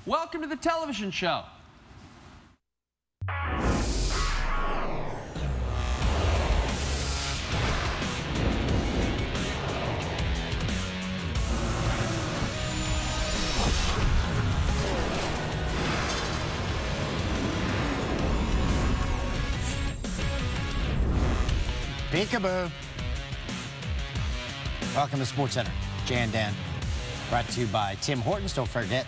Welcome to the television show. Peekaboo. Welcome to SportsCenter. Jay and Dan. Brought to you by Tim Hortons. Don't forget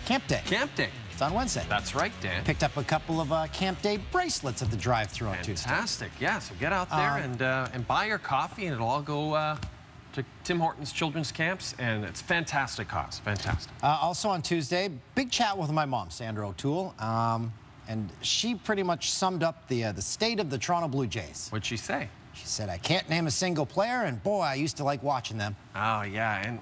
Camp Day. Camp Day. It's on Wednesday. That's right, Dan. Picked up a couple of Camp Day bracelets at the drive-thru on Tuesday. Fantastic. Yeah, so get out there and buy your coffee, and it'll all go to Tim Hortons Children's Camps, and it's fantastic cause. Fantastic. Also on Tuesday, big chat with my mom, Sandra O'Toole, and she pretty much summed up the state of the Toronto Blue Jays. What'd she say? She said, I can't name a single player, and boy, I used to like watching them. Oh, yeah,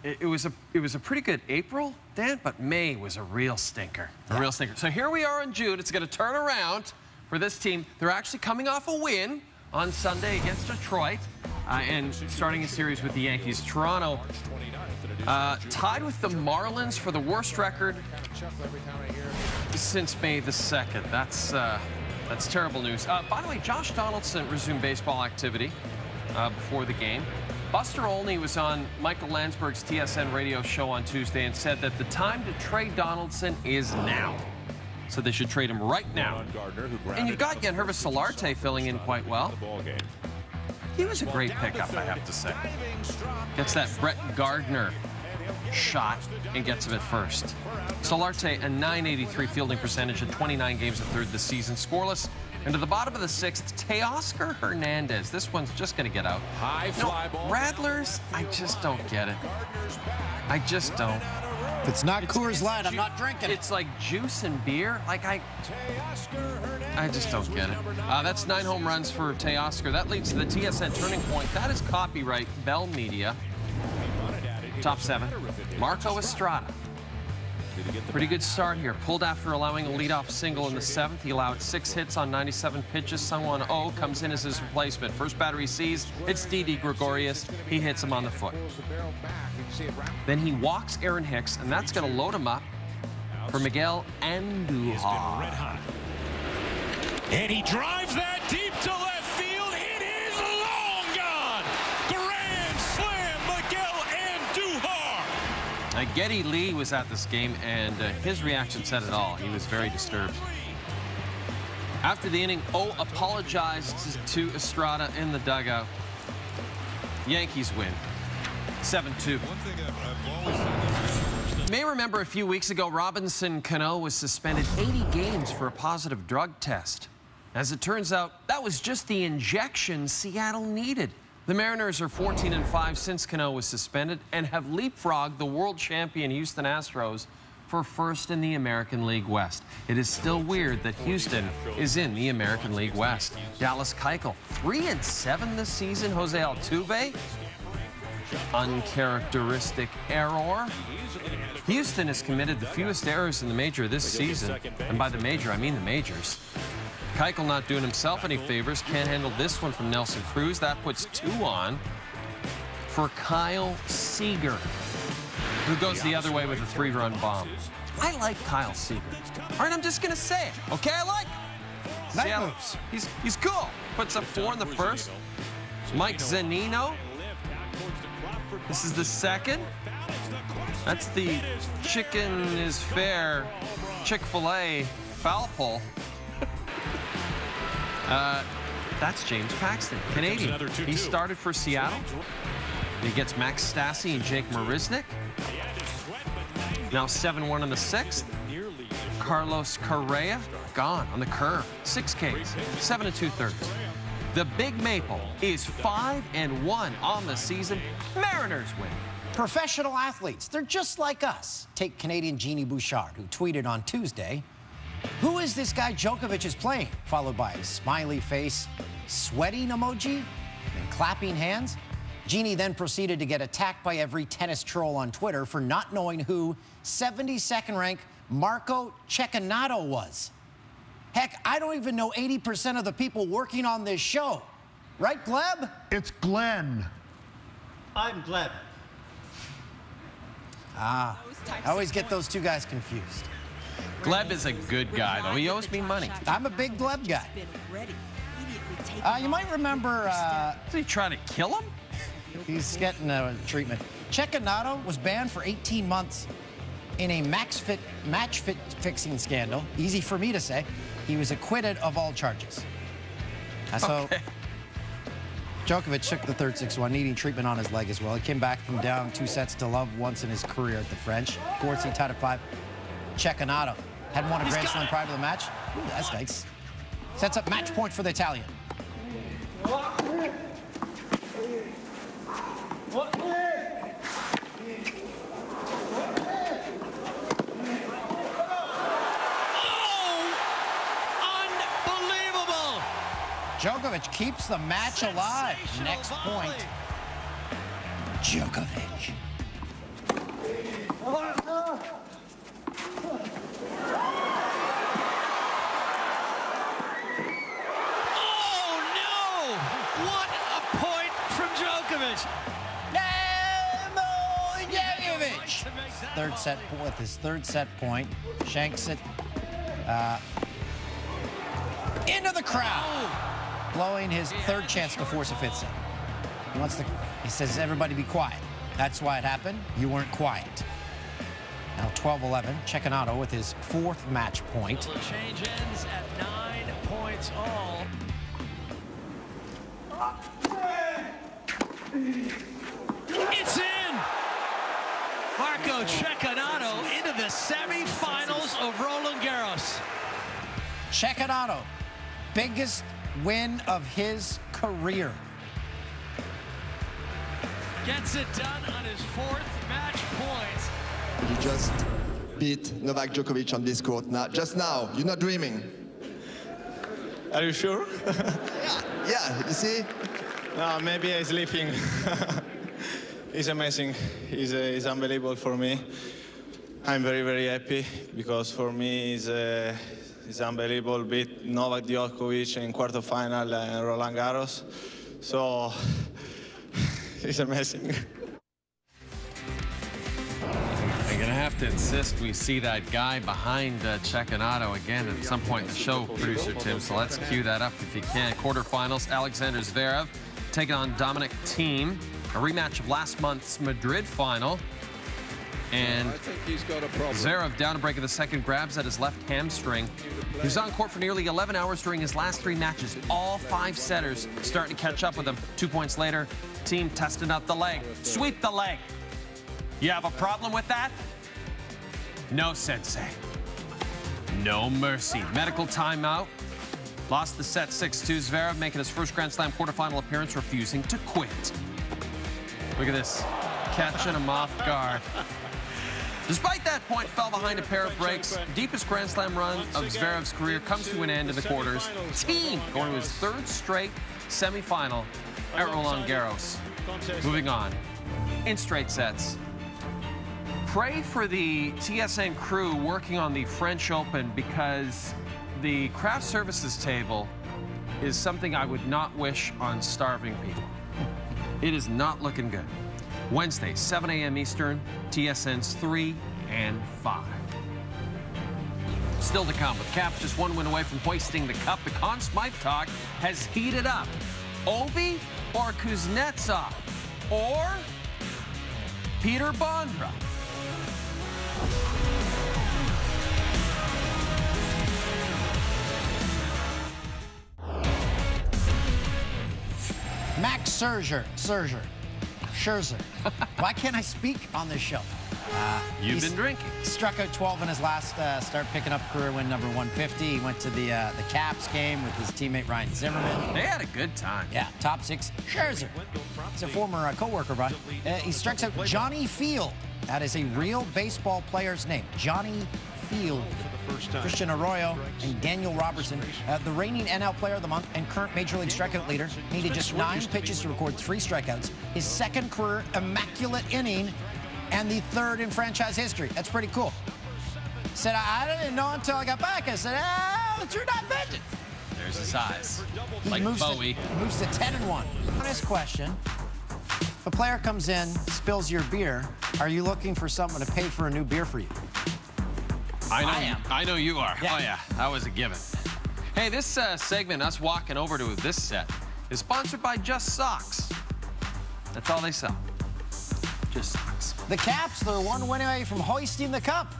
it was a pretty good April, Dan, but May was a real stinker. A real stinker. So here we are in June. It's going to turn around for this team. They're actually coming off a win on Sunday against Detroit, and starting a series with the Yankees. Toronto tied with the Marlins for the worst record since May the 2nd. That's terrible news. By the way, Josh Donaldson resumed baseball activity before the game. Buster Olney was on Michael Landsberg's TSN radio show on Tuesday and said that the time to trade Donaldson is now. So they should trade him right now. And you've got Yangervis Solarte filling in quite well. He was a great pickup, I have to say. Gets that Brett Gardner shot and gets him at first. Solarte, a .983 fielding percentage in 29 games at third this season. Scoreless. And to the bottom of the 6th, Teoscar Hernandez. This one's just going to get out. High fly ball. Rattlers, I just don't get it. I just don't. If it's not Coors Light, I'm not drinking it. It's like juice and beer. Like, I just don't get it. That's 9 home runs for Teoscar. That leads to the TSN Turning Point. That is copyright Bell Media. Top 7. Marco Estrada. Pretty good start here. Pulled after allowing a leadoff single in the 7th. He allowed 6 hits on 97 pitches. Sungwon Oh comes in as his replacement. First batter he sees, it's Didi Gregorius. He hits him on the foot. Then he walks Aaron Hicks, and that's going to load him up for Miguel Andujar. And he drives that deep to left field. It is long gone. Grand slam, Miguel Andujar. Geddy Lee was at this game, and his reaction said it all. He was very disturbed. After the inning, O apologized to Estrada in the dugout. Yankees win 7-2. You may remember a few weeks ago, Robinson Cano was suspended 80 games for a positive drug test. As it turns out, that was just the injection Seattle needed. The Mariners are 14-5 since Cano was suspended and have leapfrogged the world champion Houston Astros for first in the American League West. It is still weird that Houston is in the American League West. Dallas Keuchel, 3-7 this season. Jose Altuve, uncharacteristic error. Houston has committed the fewest errors in the major this season. And by the major, I mean the majors. Keuchel not doing himself any favors. Can't handle this one from Nelson Cruz. That puts 2 on for Kyle Seager, who goes the other way with a 3-run bomb. I like Kyle Seager. All right, I'm just going to say it. Okay, I like him. Night moves. He's cool. Puts up 4 in the first. Mike Zunino. This is the 2nd. That's the chicken is fair Chick-fil-A foul pole. That's James Paxton, Canadian. He started for Seattle. He gets Max Stassi and Jake Marisnick. Now 7-1 in the 6th. Carlos Correa, gone on the curve. 6 Ks, 7 2/3. The Big Maple is 5-1 on the season. Mariners win. Professional athletes, they're just like us. Take Canadian Jeannie Bouchard, who tweeted on Tuesday, "Who is this guy Djokovic is playing?" Followed by a smiley face, sweating emoji, and clapping hands. Jeannie then proceeded to get attacked by every tennis troll on Twitter for not knowing who 72nd ranked Marco Cecchinato was. Heck, I don't even know 80% of the people working on this show. Right, Gleb? It's Glenn. I'm Gleb. I always get those two guys confused. Gleb is a good guy, though. He owes me money. I'm a big Gleb guy. You might remember... Is he trying to kill him? He's getting treatment. Cecchinato was banned for 18 months in a match fixing scandal. Easy for me to say. He was acquitted of all charges. So Djokovic took the third 6-1, needing treatment on his leg as well. He came back from down 2 sets to love once in his career at the French. Fourth, he tied at 5. Cecchinato hadn't won a Grand Slam prior to the match. Ooh, that's nice. Sets up match point for the Italian. Djokovic keeps the match alive. Next point. Djokovic. Oh, no! What a point from Djokovic. Djokovic. Third set with his third set point. Shanks it into the crowd. Blowing his third chance to force a fifth set. He says, everybody be quiet. That's why it happened. You weren't quiet. Now 12-11. Cecchinato with his fourth match point. The change ends at 9 points all. It's in! Marco Cecchinato into the semifinals of Roland Garros. Cecchinato, biggest win of his career. Gets it done on his fourth match point. You just beat Novak Djokovic on this court. Now, just now, you're not dreaming. Are you sure? Yeah, you see? No, maybe I'm sleeping. He's amazing. He's unbelievable for me. I'm very, very happy because for me it's unbelievable. Beat Novak Djokovic in quarterfinal and Roland Garros. So it's amazing. I'm going to have to insist we see that guy behind Cecchinato again at some point in the show, producer Tim. So let's cue that up if you can. Quarterfinals, Alexander Zverev taking on Dominic Thiem. A rematch of last month's Madrid final. And Zverev down to break of the second, grabs at his left hamstring. He was on court for nearly 11 hours during his last 3 matches. All 5 setters starting to catch up with him. 2 points later, Thiem testing out the leg. Sweep the leg. You have a problem with that? No, sensei. No mercy. Medical timeout. Lost the set 6-2. Zverev making his first Grand Slam quarterfinal appearance, refusing to quit. Look at this. Catching him off guard. Despite that point, fell behind a pair of breaks. Deepest Grand Slam run of Zverev's career comes to an end in the quarters. Thiem going to his 3rd straight semifinal at Roland Garros. Moving on in straight sets. Pray for the TSN crew working on the French Open, because the craft services table is something I would not wish on starving people. It is not looking good. Wednesday, 7 a.m. Eastern, TSN's 3 and 5. Still to come, with Caps just 1 win away from hoisting the cup, the Conn Smythe talk has heated up. Ovi or Kuznetsov? Or Peter Bondra? Max Scherzer. Why can't I speak on this show? You've been drinking. Struck out 12 in his last start, picking up career win number 150. He went to the Caps game with his teammate Ryan Zimmerman. They had a good time. Yeah, top 6. Scherzer. He's a former co-worker, Brian. He strikes out Johnny Field. That is a real baseball player's name. Johnny Field. Christian Arroyo and Daniel Robertson, the reigning NL Player of the Month and current Major League strikeout leader, needed just 9 pitches to record 3 strikeouts. His 2nd career immaculate inning and the 3rd in franchise history. That's pretty cool. Said, I didn't know until I got back. I said, you're not pitching. There's his eyes. He Like moves Bowie. moves to 10-1. Honest question. If a player comes in, spills your beer, are you looking for someone to pay for a new beer for you? I know. I am. I know you are. Yeah. Oh, yeah. That was a given. Hey, this segment, us walking over to this set, is sponsored by Just Socks. That's all they sell. Just socks. The Caps, they're one win away from hoisting the cup.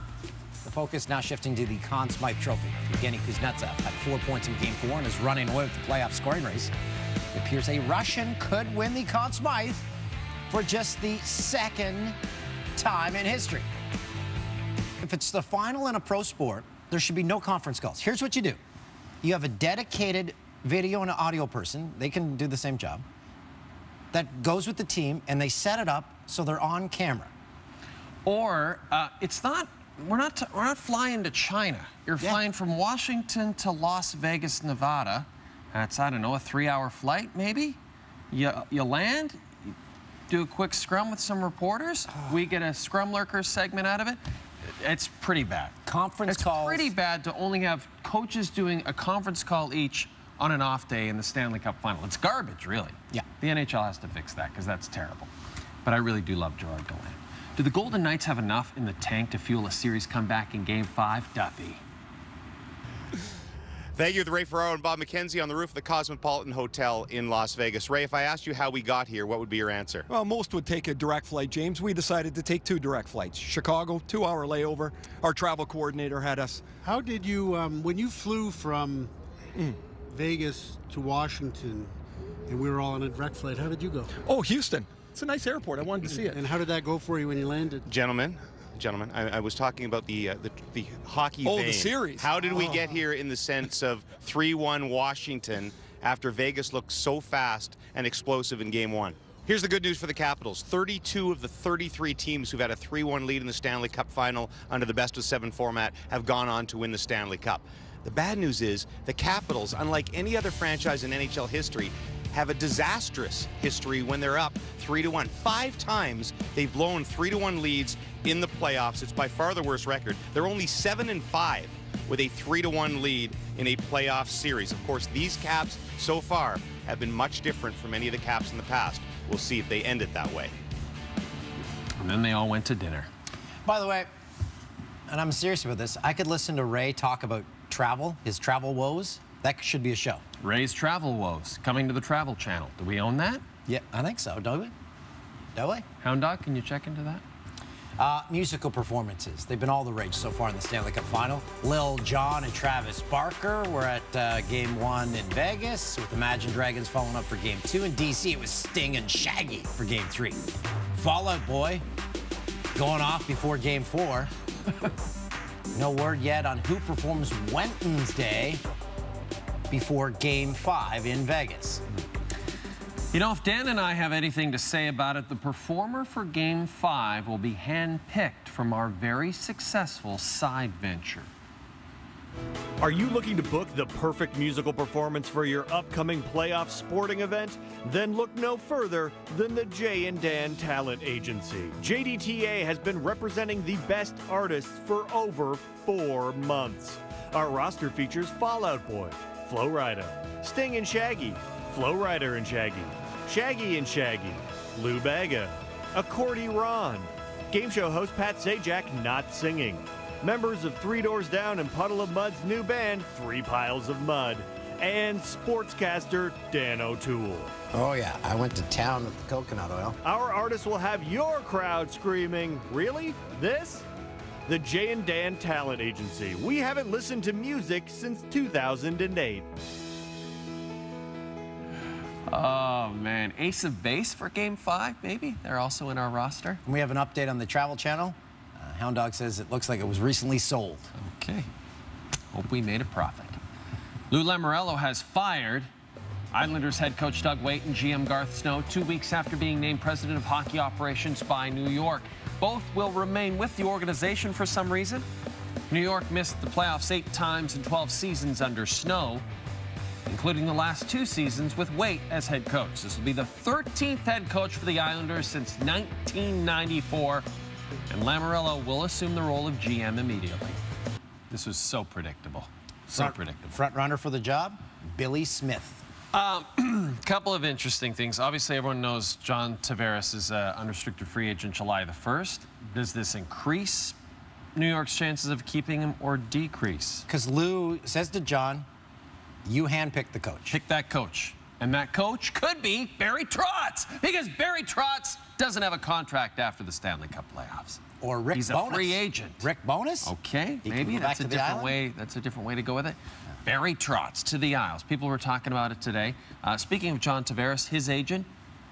The focus now shifting to the Conn Smythe Trophy. Evgeny Kuznetsov had 4 points in Game 4 and is running away with the playoff scoring race. It appears a Russian could win the Conn Smythe for just the second time in history. If it's the final in a pro sport, there should be no conference calls. Here's what you do. You have a dedicated video and audio person. They can do the same job. That goes with the team, and they set it up so they're on camera. Or it's not. We're not flying to China. You're flying from Washington to Las Vegas, Nevada. That's, I don't know, a 3-hour flight maybe. You land, you do a quick scrum with some reporters. We get a Scrum Lurker segment out of it. It's pretty bad. Conference calls. It's pretty bad to only have coaches doing a conference call each on an off day in the Stanley Cup final. It's garbage, really. Yeah. The NHL has to fix that because that's terrible. But I really do love Gerard Gallant. Do the Golden Knights have enough in the tank to fuel a series comeback in Game 5? Duffy. Thank you to Ray Ferraro and Bob McKenzie on the roof of the Cosmopolitan Hotel in Las Vegas. Ray, if I asked you how we got here, what would be your answer? Well, most would take a direct flight, James. We decided to take 2 direct flights. Chicago, 2-hour layover. Our travel coordinator had us. How did you, when you flew from Vegas to Washington, and we were all on a direct flight, how did you go? Oh, Houston. It's a nice airport. I wanted to see it. And how did that go for you when you landed? Gentlemen, I was talking about the hockey vein. The series. How did we get here in the sense of 3-1 Washington after Vegas looked so fast and explosive in Game 1? Here's the good news for the Capitals. 32 of the 33 teams who've had a 3-1 lead in the Stanley Cup final under the best-of-7 format have gone on to win the Stanley Cup. The bad news is the Capitals, unlike any other franchise in NHL history, have a disastrous history when they're up 3-1. 5 times they've blown 3-1 leads in the playoffs. It's by far the worst record. They're only 7-5 with a 3-1 lead in a playoff series. Of course, these Caps so far have been much different from any of the Caps in the past. We'll see if they end it that way. And then they all went to dinner. By the way, and I'm serious about this, I could listen to Ray talk about travel, his travel woes. That should be a show. Ray's Travel Woes, coming to the Travel Channel. Do we own that? Yeah, I think so, don't we? Do we? Hound Dog, can you check into that? Musical performances. They've been all the rage so far in the Stanley Cup final. Lil Jon and Travis Barker were at Game 1 in Vegas, with Imagine Dragons following up for Game 2. In D.C., it was Sting and Shaggy for Game 3. Fall Out Boy going off before Game 4. No word yet on who performs Wednesday before Game 5 in Vegas. You know, if Dan and I have anything to say about it, the performer for Game 5 will be handpicked from our very successful side venture. Are you looking to book the perfect musical performance for your upcoming playoff sporting event? Then look no further than the Jay and Dan Talent Agency. JDTA has been representing the best artists for over 4 months. Our roster features Fall Out Boy, Flo Rida, Sting and Shaggy, Flo Rida and Shaggy, Shaggy and Shaggy, Lou Bega, Accordy Ron, game show host Pat Sajak not singing, members of Three Doors Down and Puddle of Mud's new band, Three Piles of Mud, and sportscaster Dan O'Toole. Oh, yeah. I went to town with the coconut oil. Our artists will have your crowd screaming, "Really? This?" The Jay and Dan Talent Agency. We haven't listened to music since 2008. Oh, man. Ace of Base for Game 5, maybe? They're also in our roster. And we have an update on the Travel Channel. Hound Dog says it looks like it was recently sold. Okay. Hope we made a profit. Lou Lamoriello has fired Islanders head coach Doug Weight and GM Garth Snow 2 weeks after being named president of hockey operations by New York. Both will remain with the organization for some reason. New York missed the playoffs 8 times in 12 seasons under Snow, including the last 2 seasons with Weight as head coach. This will be the 13th head coach for the Islanders since 1994, and Lamoriello will assume the role of GM immediately. This was so predictable. So predictable. Front runner for the job, Billy Smith. Couple of interesting things. Obviously, everyone knows John Tavares is an unrestricted free agent July the 1st. Does this increase New York's chances of keeping him or decrease? Because Lou says to John, you handpick the coach. Pick that coach. And that coach could be Barry Trotz, because Barry Trotz doesn't have a contract after the Stanley Cup playoffs. Or Rick He's Bowness. a free agent. Rick Bowness? Okay, maybe that's a different way. That's a different way to go with it. Barry Trotz to the Isles. People were talking about it today. Speaking of John Tavares, his agent,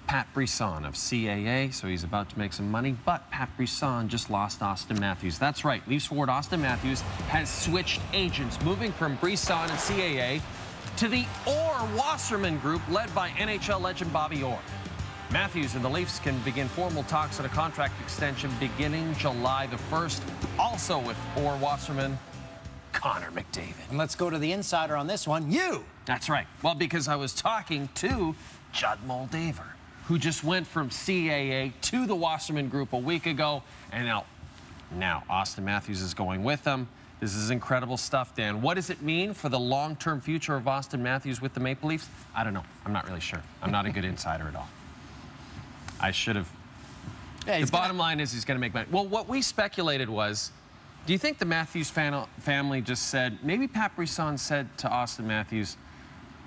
Pat Brisson of CAA, so he's about to make some money, but Pat Brisson just lost Austin Matthews. That's right, Leafs forward Austin Matthews has switched agents, moving from Brisson and CAA to the Orr Wasserman Group, led by NHL legend Bobby Orr. Matthews and the Leafs can begin formal talks on a contract extension beginning July the 1st. Also with Orr Wasserman, Connor McDavid. And let's go to the insider on this one, you. That's right. Well, because I was talking to Judd Moldaver, who just went from CAA to the Wasserman Group a week ago, and now Austin Matthews is going with them. This is incredible stuff, Dan. What does it mean for the long-term future of Austin Matthews with the Maple Leafs? I don't know. I'm not really sure. I'm not a good insider at all. I should have. Yeah, the bottom line is he's going to make money. Well, what we speculated was, do you think the Matthews family just said, maybe Pat Brisson said to Austin Matthews,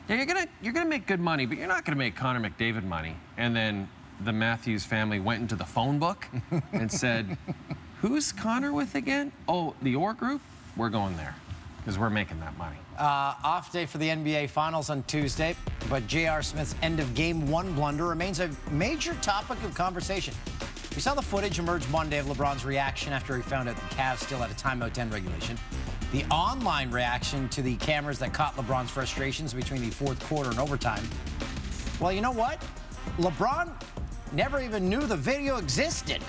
yeah, you're gonna make good money, but you're not gonna make Connor McDavid money. And then the Matthews family went into the phone book and said, who's Connor with again? Oh, the Orr Group? We're going there because we're making that money. Off day for the NBA Finals on Tuesday, but J.R. Smith's end of Game 1 blunder remains a major topic of conversation. We saw the footage emerge Monday of LeBron's reaction after he found out the Cavs still had a timeout 10 regulation. The online reaction to the cameras that caught LeBron's frustrations between the fourth quarter and overtime. Well, you know what? LeBron never even knew the video existed.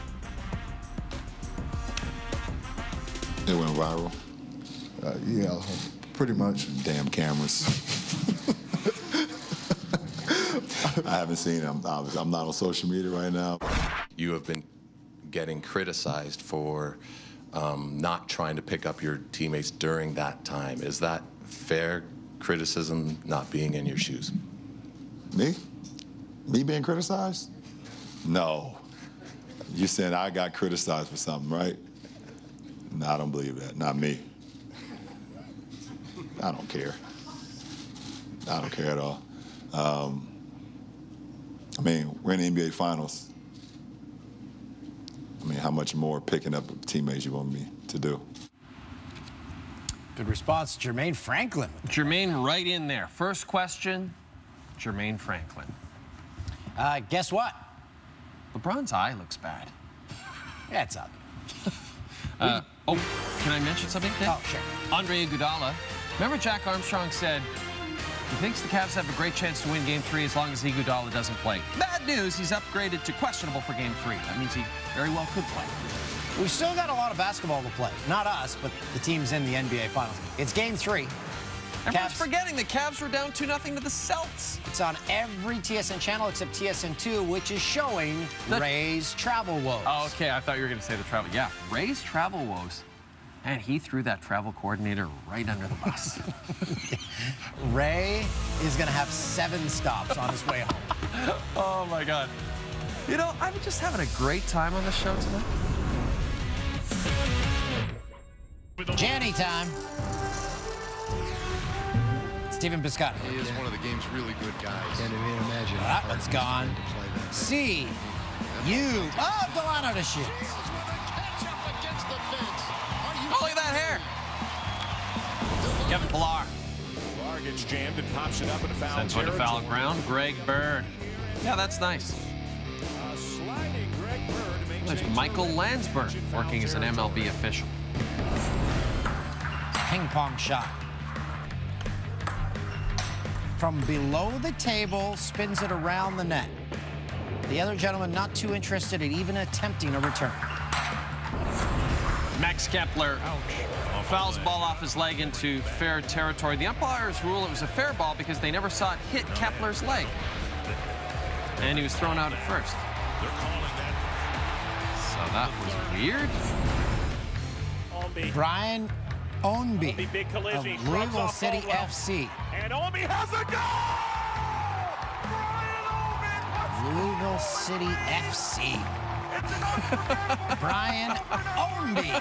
It went viral. Yeah, pretty much. Damn cameras. I haven't seen them. I'm not on social media right now. You have been getting criticized for not trying to pick up your teammates during that time. Is that fair criticism, not being in your shoes? Me? Me being criticized? No. You saying I got criticized for something, right? No, I don't believe that. Not me. I don't care. I don't care at all. I mean, we're in the NBA Finals. I mean, how much more picking up teammates you want me to do? Good response, Jermaine Franklin. Jermaine right in there. First question, Jermaine Franklin. Guess what? LeBron's eye looks bad. Yeah, it's up. Oh, can I mention something, Dick? Oh, sure. Andre Iguodala. Remember Jack Armstrong said he thinks the Cavs have a great chance to win Game 3 as long as Iguodala doesn't play. Bad news, he's upgraded to questionable for Game 3. That means he very well could play. We've still got a lot of basketball to play. Not us, but the teams in the NBA Finals. It's Game 3. Everyone's forgetting the Cavs were down 2-0 to the Celts. It's on every TSN channel except TSN2, which is showing Ray's travel woes. Oh, okay. I thought you were going to say the travel. Yeah, Ray's travel woes. And he threw that travel coordinator right under the bus. Ray is going to have 7 stops on his way home. Oh, my God. You know, I'm just having a great time on the show tonight. Janny time. Stephen Piscotty. He is one of the game's really good guys. Can't even imagine. That one's gone. C. U. Oh, Delano to shoot. Oh, look at that hair. Kevin Pillar. Pillar gets jammed and pops it up in a foul Sends one to foul ground. Greg Bird. Yeah, that's nice. Sliding Greg Bird. There's Michael Landsberg working as an MLB official. Ping pong shot. From below the table, spins it around the net. The other gentleman not too interested in even attempting a return. Max Kepler fouls ball off his leg into fair territory. The umpires rule it was a fair ball because they never saw it hit Kepler's leg. And he was thrown out at first. So that was weird. Brian Ownby big collision. of Louisville City FC. And Ownby has a goal! Louisville City FC. Brian Ownby.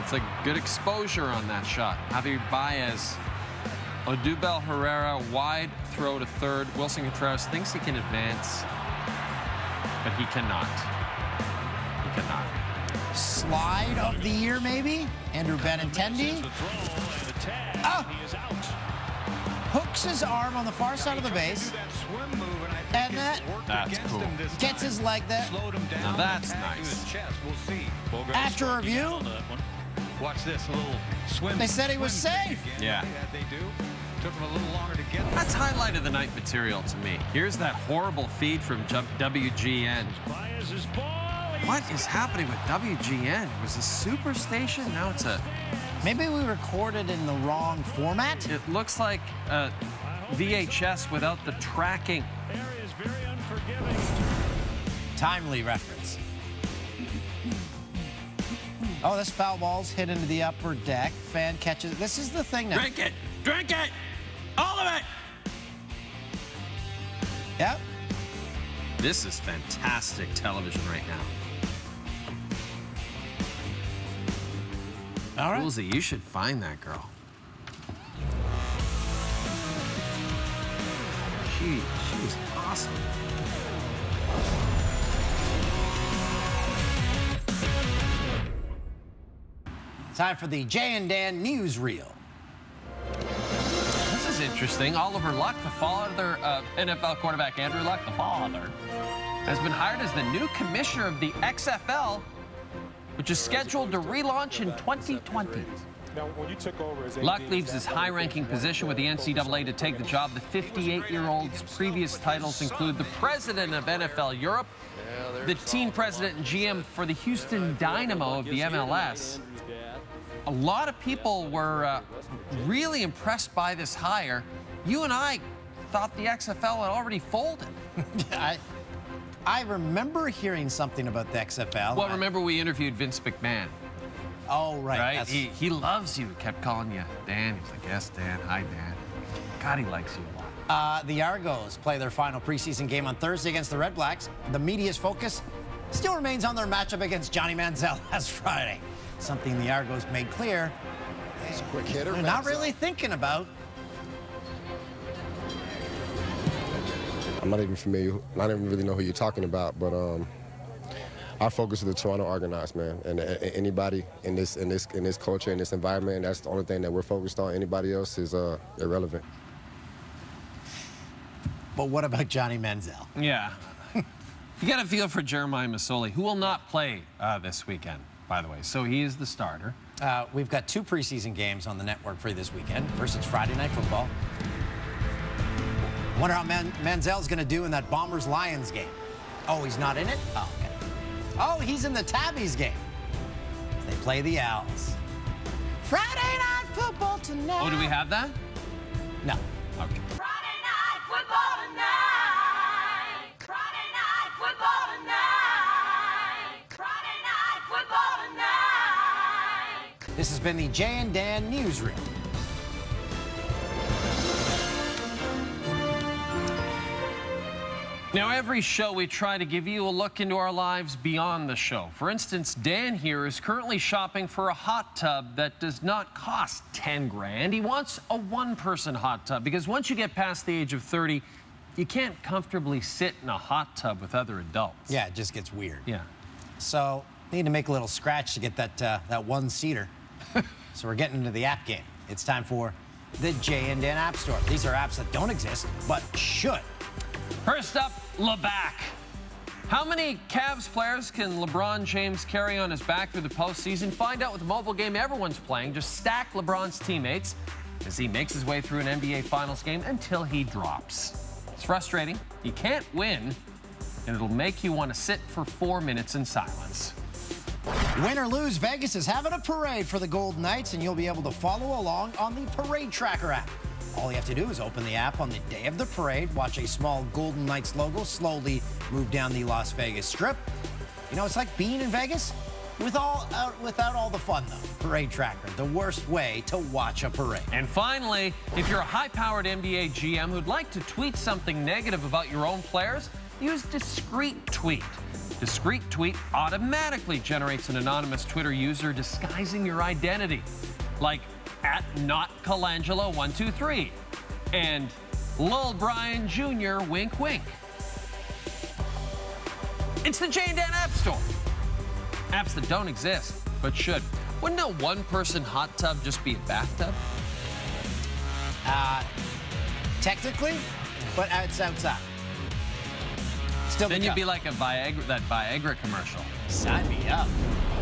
It's a good exposure on that shot. Javi Baez. Odubel Herrera, wide throw to third. Wilson Contreras thinks he can advance, but he cannot. He cannot. Slide of the year, maybe? Andrew Benintendi. Oh! Hooks his arm on the far side of the base. And that's cool. Gets his leg there. Now that's nice. After review, watch this, a little swim. They said he was safe. Yeah. They do. Took him a little longer to get there. That's highlight of the night material to me. Here's that horrible feed from WGN. What is happening with WGN? It was a superstation, now it's a... Maybe we recorded in the wrong format? It looks like a VHS without the tracking. Timely reference. Oh, this foul ball's hit into the upper deck. Fan catches. This is the thing now. Drink it! Drink it! All of it! Yep. This is fantastic television right now. All right. Woolsey, you should find that girl. She was awesome. Time for the Jay and Dan newsreel. This is interesting. Oliver Luck, the father of NFL quarterback Andrew Luck, the father, has been hired as the new commissioner of the XFL, which is scheduled to relaunch in 2020. Now, when you took over as Luck leaves his high-ranking position with the NCAA to take the job. The 58-year-old's previous titles include the president of NFL Europe, the team president and GM for the Houston Dynamo of the MLS. A lot of people were really impressed by this hire. You and I thought the XFL had already folded. I remember hearing something about the XFL. Well, remember we interviewed Vince McMahon. Oh, right. Right? He loves you. Kept calling you Dan. He's like, yes, Dan. Hi, Dan. God, he likes you a lot. The Argos play their final preseason game on Thursday against the Red Blacks. The media's focus still remains on their matchup against Johnny Manziel last Friday. Something the Argos made clear He's a quick hitter. they're not really thinking about. I'm not even familiar. I don't even really know who you're talking about, but our focus is the Toronto Argonauts, man. And anybody in this culture, in this environment, that's the only thing that we're focused on. Anybody else is irrelevant. But what about Johnny Manziel? Yeah. You got a feel for Jeremiah Masoli, who will not play this weekend, by the way. So he is the starter. We've got 2 preseason games on the network for you this weekend. First, it's Friday Night Football. Wonder how Manziel's going to do in that Bombers-Lions game. Oh, he's not in it? Oh, okay. Oh, he's in the Tabbies game. They play the Owls. Friday Night Football tonight. Oh, do we have that? No. Okay. Friday Night Football tonight. Friday Night Football tonight. Friday Night Football tonight. This has been the Jay and Dan Newsreel. Now, every show we try to give you a look into our lives beyond the show. For instance, Dan here is currently shopping for a hot tub that does not cost 10 grand. He wants a one-person hot tub because once you get past the age of 30, you can't comfortably sit in a hot tub with other adults. Yeah, it just gets weird. Yeah. So, need to make a little scratch to get that one-seater. So we're getting into the app game. It's time for the Jay and Dan App Store. These are apps that don't exist, but should. First up, LeBack. How many Cavs players can LeBron James carry on his back through the postseason? Find out with the mobile game everyone's playing. Just stack LeBron's teammates as he makes his way through an NBA Finals game until he drops. It's frustrating. You can't win, and it'll make you want to sit for 4 minutes in silence. Win or lose, Vegas is having a parade for the Golden Knights, and you'll be able to follow along on the Parade Tracker app. All you have to do is open the app on the day of the parade, watch a small Golden Knights logo slowly move down the Las Vegas Strip. You know, it's like being in Vegas, Without all the fun, though. Parade Tracker, the worst way to watch a parade. And finally, if you're a high-powered NBA GM who'd like to tweet something negative about your own players, use Discreet Tweet. Discreet Tweet automatically generates an anonymous Twitter user disguising your identity, like @NotColangelo123 and Lil Brian Jr. wink wink. It's the Jay and Dan App Store. Apps that don't exist, but should. Wouldn't a one-person hot tub just be a bathtub? Technically, but it's outside. Still then you'd be like that Viagra commercial. Sign me up.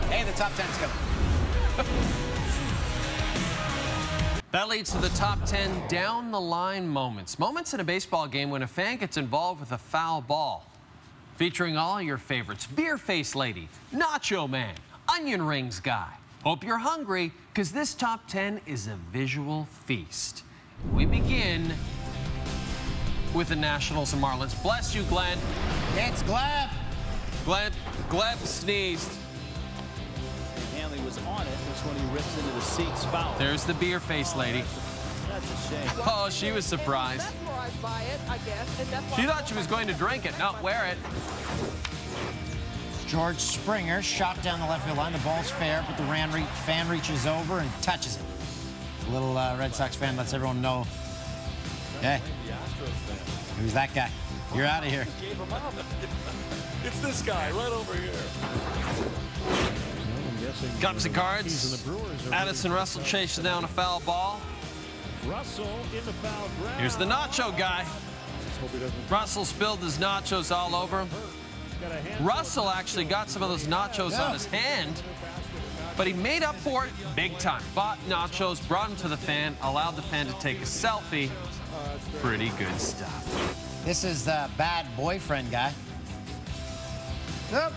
Hey, the top 10's coming. That leads to the top 10 down-the-line moments. Moments in a baseball game when a fan gets involved with a foul ball. Featuring all your favorites. Beer Face Lady, Nacho Man, Onion Rings Guy. Hope you're hungry, because this top 10 is a visual feast. We begin with the Nationals and Marlins. Bless you, Glenn. It's Gleb. Gleb sneezed. Hanley was on it. That's when he rips into the seats foul. There's the Beer Face Lady. That's a shame. Oh, she was surprised. By it, I guess, and that's She thought she was going to drink it, not wear it. George Springer shot down the left field line. The ball's fair, but the fan reaches over and touches it. The little Red Sox fan lets everyone know, hey, who's that guy? You're out of here. It's this guy right over here. Cubs and Cards. Addison Russell chases down a foul ball. Russell in the foul ground. Here's the nacho guy. Russell spilled his nachos all over him. Russell actually got some of those nachos on his hand, but he made up for it big time. Bought nachos, brought them to the fan, allowed the fan to take a selfie. Pretty good stuff. This is the bad boyfriend guy. Yep.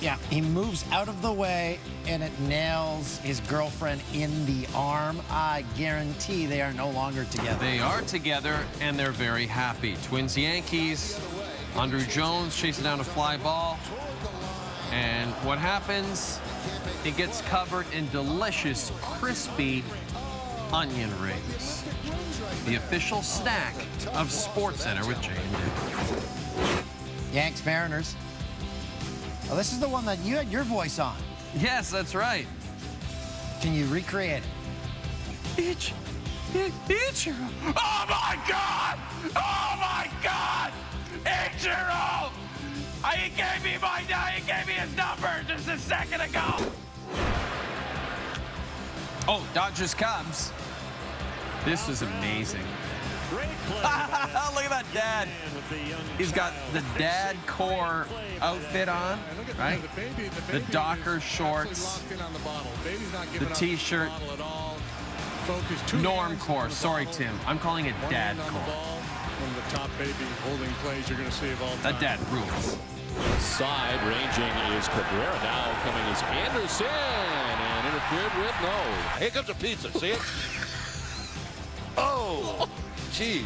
Yeah, he moves out of the way, and it nails his girlfriend in the arm. I guarantee they are no longer together. They are together, and they're very happy. Twins Yankees. Andrew Jones chasing down a fly ball. And what happens? It gets covered in delicious, crispy onion rings. The official snack of SportsCenter with Jay and Dan. Yanks Mariners. Oh, this is the one that you had your voice on. Yes, that's right. Can you recreate it? Ichiro. Oh, my God! Oh, my God! Ichiro! He gave me his number just a second ago. Oh, Dodgers Cubs. This was amazing. Look at that dad. He's got the dad core outfit on, right? The Docker shorts, the T-shirt. Norm core. Sorry, Tim. I'm calling it dad core. One of the top baby holding plays you're going to see of all time. That dad rules. Side ranging is Cabrera. Now coming is Anderson. And interfered with. No. Here comes a pizza. See it? Oh, jeez.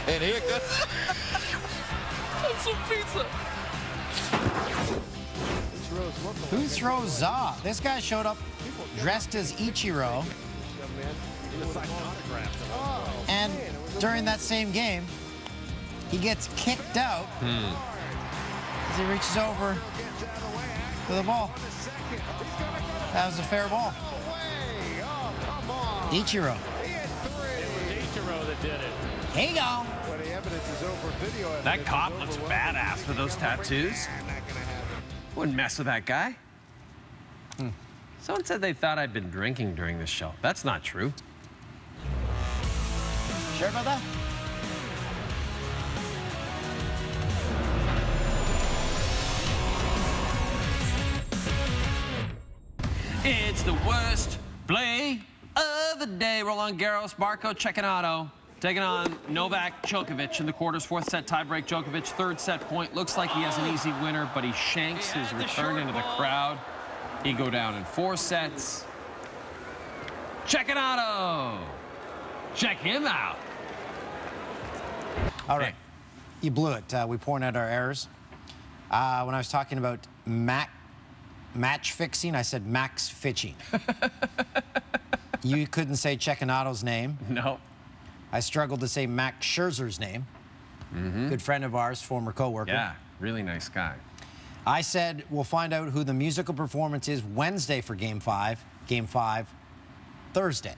And here comes some pizza. Who throws Za? This guy showed up dressed as Ichiro. And during that same game, he gets kicked out as he reaches over for the ball. That was a fair ball. Ichiro. Here you go. That cop looks badass with those tattoos. Wouldn't mess with that guy. Someone said they thought I'd been drinking during this show. That's not true. Sure about that? It's the worst play of the day. Roland Garros, Marco Cecchinato taking on Novak Djokovic in the quarters. Fourth set tiebreak. Djokovic, third set point. Looks like he has an easy winner, but he shanks his return into the crowd. He go down in 4 sets. Cecchinato. Check him out. All right. You blew it. We pointed out our errors. When I was talking about Mac match fixing. I said Max Fitching. You couldn't say Cecchinato's name. No. I struggled to say Max Scherzer's name. Good friend of ours, former coworker. Yeah, really nice guy. I said we'll find out who the musical performance is Wednesday for Game 5. Game 5, Thursday.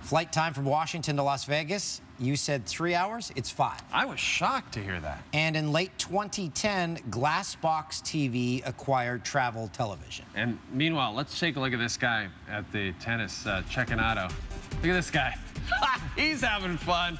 Flight time from Washington to Las Vegas, you said 3 hours. It's 5. I was shocked to hear that. And in late 2010, Glassbox TV acquired Travel Television. And meanwhile, let's take a look at this guy at the tennis, Cecchinato. Look at this guy. He's having fun.